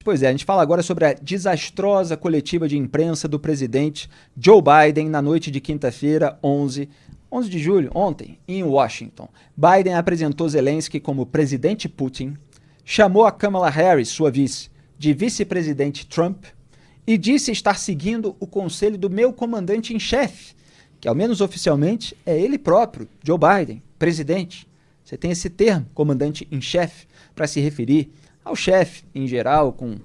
Pois é, a gente fala agora sobre a desastrosa coletiva de imprensa do presidente Joe Biden na noite de quinta-feira, 11 de julho, ontem, em Washington. Biden apresentou Zelensky como presidente Putin, chamou a Kamala Harris, sua vice, de vice-presidente Trump e disse estar seguindo o conselho do meu comandante em chefe, que ao menos oficialmente é ele próprio, Joe Biden, presidente. Você tem esse termo, comandante em chefe, para se referir ao chefe, em geral, com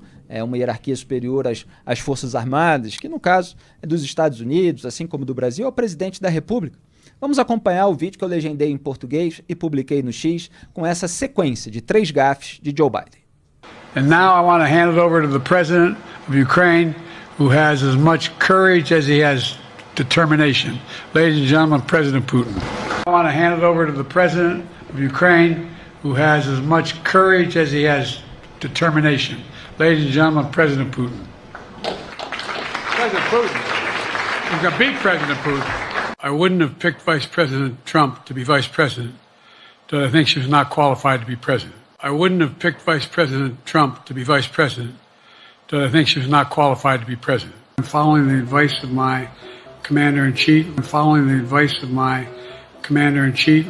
uma hierarquia superior às Forças Armadas, que no caso é dos Estados Unidos, assim como do Brasil, é o presidente da República. Vamos acompanhar o vídeo que eu legendei em português e publiquei no X com essa sequência de 3 gafes de Joe Biden. And now I want to hand it over to the president of Ukraine, who has as much courage as he has determination. Ladies and gentlemen, President Putin. I want to hand it over to the president of Ukraine, who has as much courage as he has determination. Ladies and gentlemen, President Putin. President Putin. We're going to beat President Putin. I wouldn't have picked Vice President Trump to be vice president, so I think she was not qualified to be president. I wouldn't have picked Vice President Trump to be vice president, so I think she was not qualified to be president. I'm following the advice of my commander-in-chief. I'm following the advice of my commander-in-chief.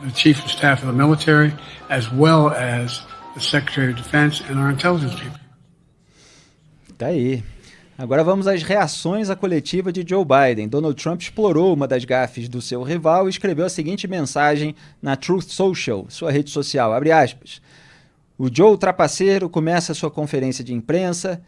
The Chief of Staff of the military, as well as the Secretary of Defense and our intelligence people. Tá aí. Agora vamos às reações à coletiva de Joe Biden. Donald Trump explorou uma das gafes do seu rival e escreveu a seguinte mensagem na Truth Social, sua rede social, abre aspas. O Joe trapaceiro começa a sua conferência de imprensa,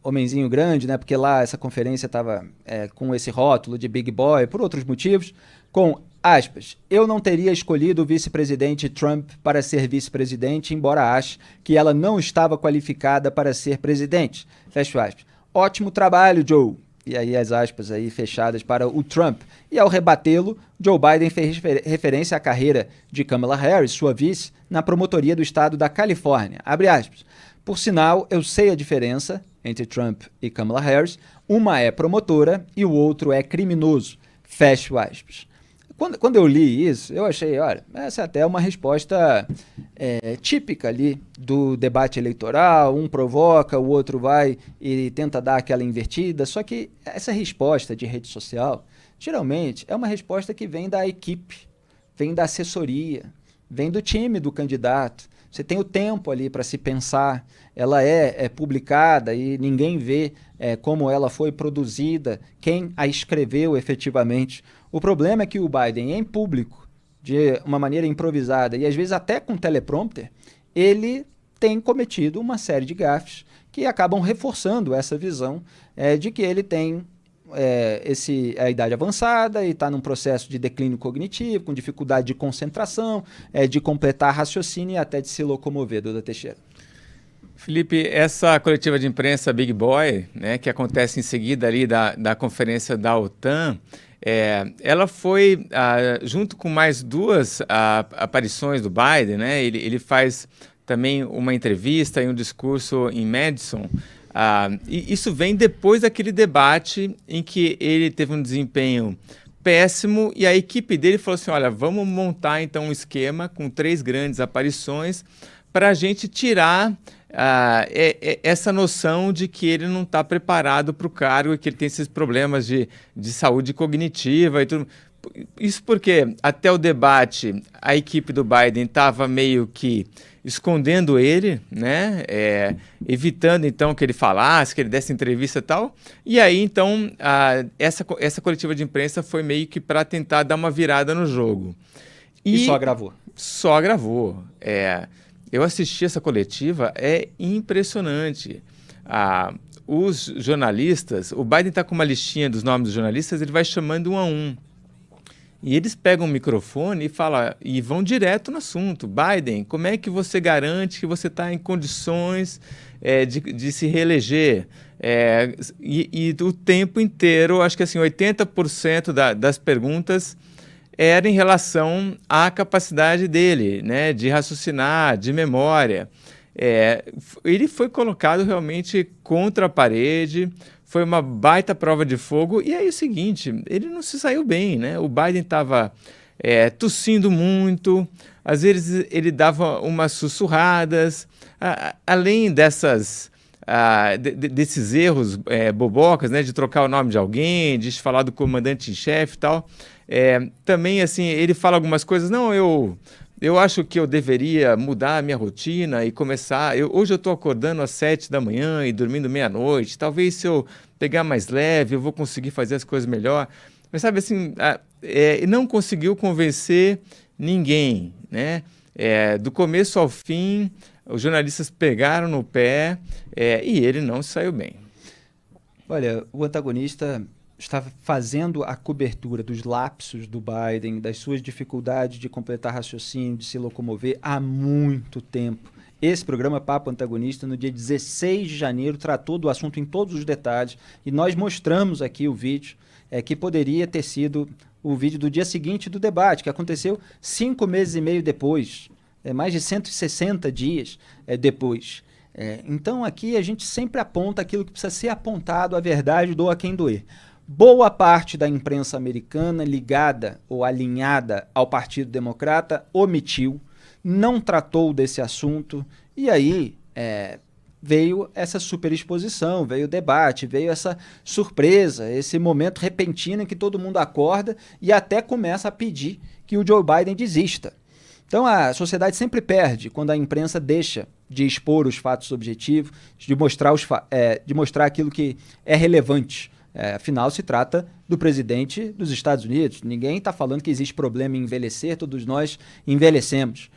homenzinho grande, né? Porque lá essa conferência estava com esse rótulo de Big Boy, por outros motivos, com aspas, eu não teria escolhido o vice-presidente Trump para ser vice-presidente, embora ache que ela não estava qualificada para ser presidente. Fecho aspas. Ótimo trabalho, Joe. E aí as aspas aí fechadas para o Trump. E ao rebatê-lo, Joe Biden fez referência à carreira de Kamala Harris, sua vice, na promotoria do estado da Califórnia. Abre aspas. Por sinal, eu sei a diferença entre Trump e Kamala Harris. Uma é promotora e o outro é criminoso. Fecho aspas. Quando eu li isso, eu achei, olha, essa até é uma resposta típica ali do debate eleitoral, um provoca, o outro vai e tenta dar aquela invertida, só que essa resposta de rede social, geralmente, é uma resposta que vem da equipe, vem da assessoria, vem do time do candidato. Você tem o tempo ali para se pensar, ela é publicada e ninguém vê como ela foi produzida, quem a escreveu efetivamente. O problema é que o Biden, em público, de uma maneira improvisada e às vezes até com teleprompter, ele tem cometido uma série de gafes que acabam reforçando essa visão de que ele tem a idade avançada e está num processo de declínio cognitivo, com dificuldade de concentração, de completar raciocínio e até de se locomover, Duda Teixeira. Felipe, essa coletiva de imprensa Big Boy, né, que acontece em seguida ali da conferência da OTAN, ela foi, junto com mais 2 aparições do Biden, né, ele faz também uma entrevista e um discurso em Madison. E isso vem depois daquele debate em que ele teve um desempenho péssimo e a equipe dele falou assim, olha, vamos montar então um esquema com 3 grandes aparições para a gente tirar essa noção de que ele não está preparado para o cargo e que ele tem esses problemas de saúde cognitiva e tudo. Isso porque até o debate a equipe do Biden estava meio que escondendo ele, né? Evitando então que ele falasse, que ele desse entrevista e tal. E aí então essa coletiva de imprensa foi meio que para tentar dar uma virada no jogo. E só agravou. Só agravou. Eu assisti essa coletiva, é impressionante. Os jornalistas, o Biden está com uma listinha dos nomes dos jornalistas, ele vai chamando um a um. E eles pegam o microfone e vão direto no assunto. Biden, como é que você garante que você está em condições de se reeleger? E o tempo inteiro, acho que assim, 80% das perguntas era em relação à capacidade dele, né, de raciocinar, de memória. Ele foi colocado realmente contra a parede, foi uma baita prova de fogo. E aí é o seguinte, ele não se saiu bem, né? O Biden estava tossindo muito, às vezes ele dava umas sussurradas, além desses erros bobocas, né, de trocar o nome de alguém, de falar do comandante em chefe e tal. Também, assim, ele fala algumas coisas, não, eu acho que eu deveria mudar a minha rotina e começar... Hoje eu estou acordando às 7 da manhã e dormindo meia-noite, talvez se eu pegar mais leve eu vou conseguir fazer as coisas melhor. Mas, sabe, assim, não conseguiu convencer ninguém, né? Do começo ao fim, os jornalistas pegaram no pé e ele não saiu bem. Olha, o antagonista estava fazendo a cobertura dos lapsos do Biden, das suas dificuldades de completar raciocínio, de se locomover há muito tempo. Esse programa Papo Antagonista, no dia 16 de janeiro, tratou do assunto em todos os detalhes e nós mostramos aqui o vídeo que poderia ter sido o vídeo do dia seguinte do debate, que aconteceu 5 meses e meio depois, mais de 160 dias depois. Então aqui a gente sempre aponta aquilo que precisa ser apontado, a verdade doa quem doer. Boa parte da imprensa americana ligada ou alinhada ao Partido Democrata omitiu, não tratou desse assunto e aí veio essa superexposição, veio o debate, veio essa surpresa, esse momento repentino em que todo mundo acorda e até começa a pedir que o Joe Biden desista. Então a sociedade sempre perde quando a imprensa deixa de expor os fatos objetivos, de mostrar aquilo que é relevante. Afinal, se trata do presidente dos Estados Unidos. Ninguém está falando que existe problema em envelhecer, todos nós envelhecemos.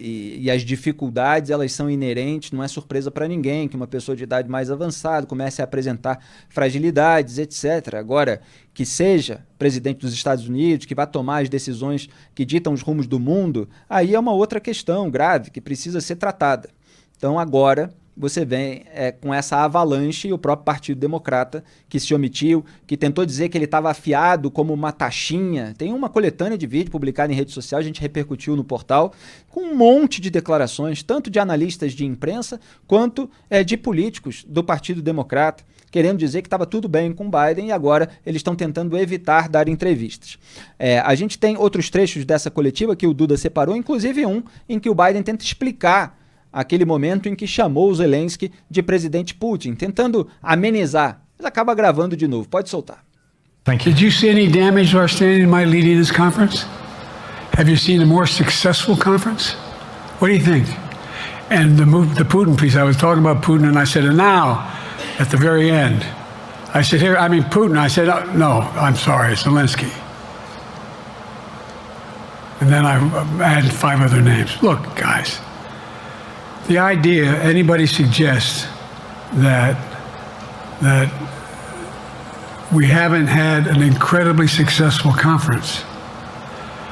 E as dificuldades, elas são inerentes, não é surpresa para ninguém que uma pessoa de idade mais avançada comece a apresentar fragilidades, etc. Agora, que seja presidente dos Estados Unidos, que vá tomar as decisões que ditam os rumos do mundo, aí é uma outra questão grave que precisa ser tratada. Então, agora você vem com essa avalanche e o próprio Partido Democrata que se omitiu, que tentou dizer que ele estava afiado como uma taxinha. Tem uma coletânea de vídeo publicada em rede social, a gente repercutiu no portal, com um monte de declarações, tanto de analistas de imprensa quanto de políticos do Partido Democrata, querendo dizer que estava tudo bem com Biden e agora eles estão tentando evitar dar entrevistas. A gente tem outros trechos dessa coletiva que o Duda separou, inclusive um em que o Biden tenta explicar aquele momento em que chamou o Zelensky de presidente Putin, tentando amenizar, mas acaba gravando de novo. Pode soltar. Thank you. Did you see any damage to our standing in my leading this conference? Have you seen a more successful conference? What do you think? And the Putin piece, I was talking about Putin, and I said, and now, at the very end, I said, here, I mean Putin. I said, oh, no, I'm sorry, it's Zelensky. And then I added 5 other names. Look, guys. The idea anybody suggests that we haven't had an incredibly successful conference.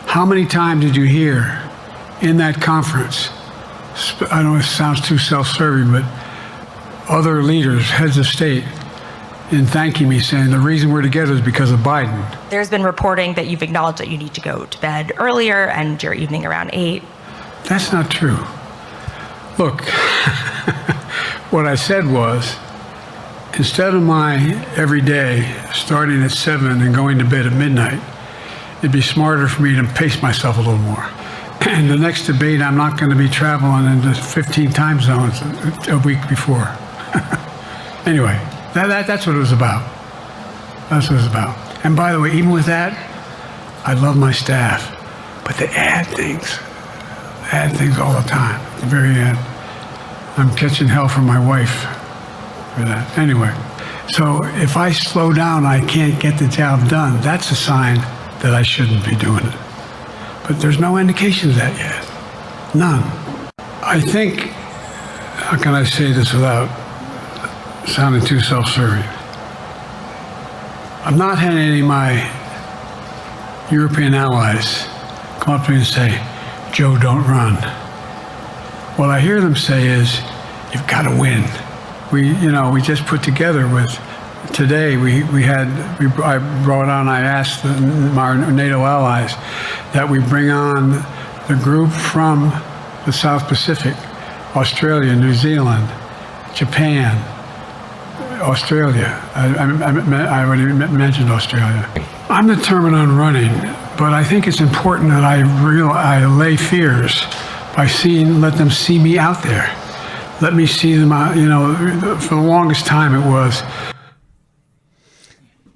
How many times did you hear in that conference, I know it sounds too self-serving, but other leaders, heads of state, in thanking me, saying the reason we're together is because of Biden. There's been reporting that you've acknowledged that you need to go to bed earlier and your evening around 8. That's not true. Look, what I said was, instead of my every day starting at 7 and going to bed at midnight, it'd be smarter for me to pace myself a little more. And the next debate, I'm not going to be traveling into 15 time zones a week before. Anyway, that's what it was about. That's what it was about. And by the way, even with that, I love my staff, but they add things all the time. At the very end, I'm catching hell from my wife for that. Anyway, so if I slow down, I can't get the job done. That's a sign that I shouldn't be doing it. But there's no indication of that yet. None. I think, how can I say this without sounding too self-serving? I've not had any of my European allies come up to me and say, Joe, don't run. What I hear them say is, you've got to win. We just put together today I brought on, I asked our NATO allies that we bring on the group from the South Pacific, Australia, New Zealand, Japan, Australia. I already mentioned Australia. I'm determined on running, but I think it's important that I lay fears by let them see me out there. Let me see them, for the longest time it was.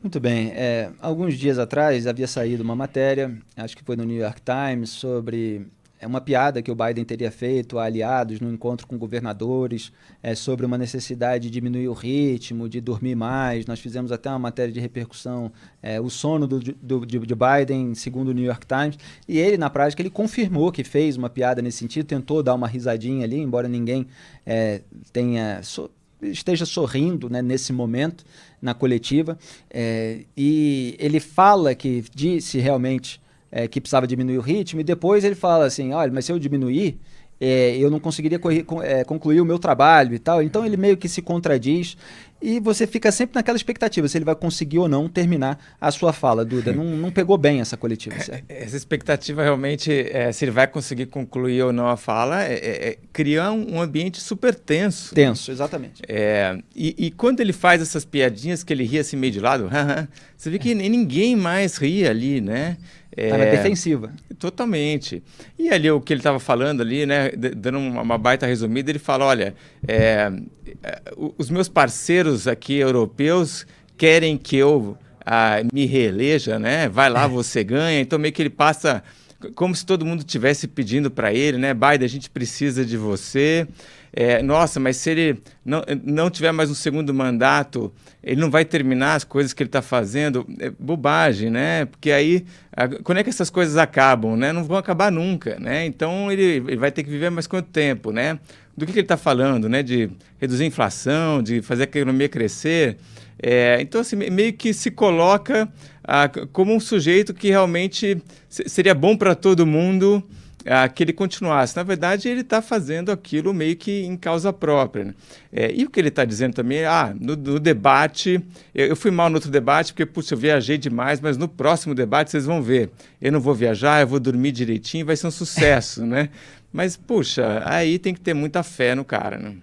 Muito bem. Alguns dias atrás havia saído uma matéria, acho que foi no New York Times, sobre uma piada que o Biden teria feito a aliados no encontro com governadores, sobre uma necessidade de diminuir o ritmo, de dormir mais. Nós fizemos até uma matéria de repercussão, o sono de Biden, segundo o New York Times, e ele, na prática, ele confirmou que fez uma piada nesse sentido, tentou dar uma risadinha ali, embora ninguém esteja sorrindo, né, nesse momento, na coletiva, e ele fala que disse realmente que precisava diminuir o ritmo, e depois ele fala assim, olha, mas se eu diminuir, eu não conseguiria concluir o meu trabalho e tal. Então ele meio que se contradiz, e você fica sempre naquela expectativa se ele vai conseguir ou não terminar a sua fala. Duda, não pegou bem essa coletiva, certo? Essa expectativa realmente, se ele vai conseguir concluir ou não a fala, cria um ambiente super tenso. Tenso, exatamente. E quando ele faz essas piadinhas que ele ria assim meio de lado, você vê que ninguém mais ria ali, né? Tá na defensiva. Totalmente. E ali o que ele estava falando ali, né, dando uma baita resumida, ele fala, olha, os meus parceiros aqui europeus querem que eu me reeleja, né? Vai lá, você ganha. Então meio que ele passa como se todo mundo estivesse pedindo para ele, né? Biden, a gente precisa de você. Nossa, mas se ele não tiver mais um segundo mandato, ele não vai terminar as coisas que ele está fazendo. É bobagem, né? Porque aí, quando é que essas coisas acabam, né? Não vão acabar nunca, né? Então, ele vai ter que viver mais quanto tempo, né? Do que ele está falando, né? De reduzir a inflação, de fazer a economia crescer. Então, assim, meio que se coloca como um sujeito que realmente seria bom para todo mundo que ele continuasse. Na verdade, ele está fazendo aquilo meio que em causa própria, né? E o que ele está dizendo também, no debate, eu fui mal no outro debate porque, puxa, eu viajei demais, mas no próximo debate vocês vão ver. Eu não vou viajar, eu vou dormir direitinho, vai ser um sucesso, né? Mas, puxa, aí tem que ter muita fé no cara, né?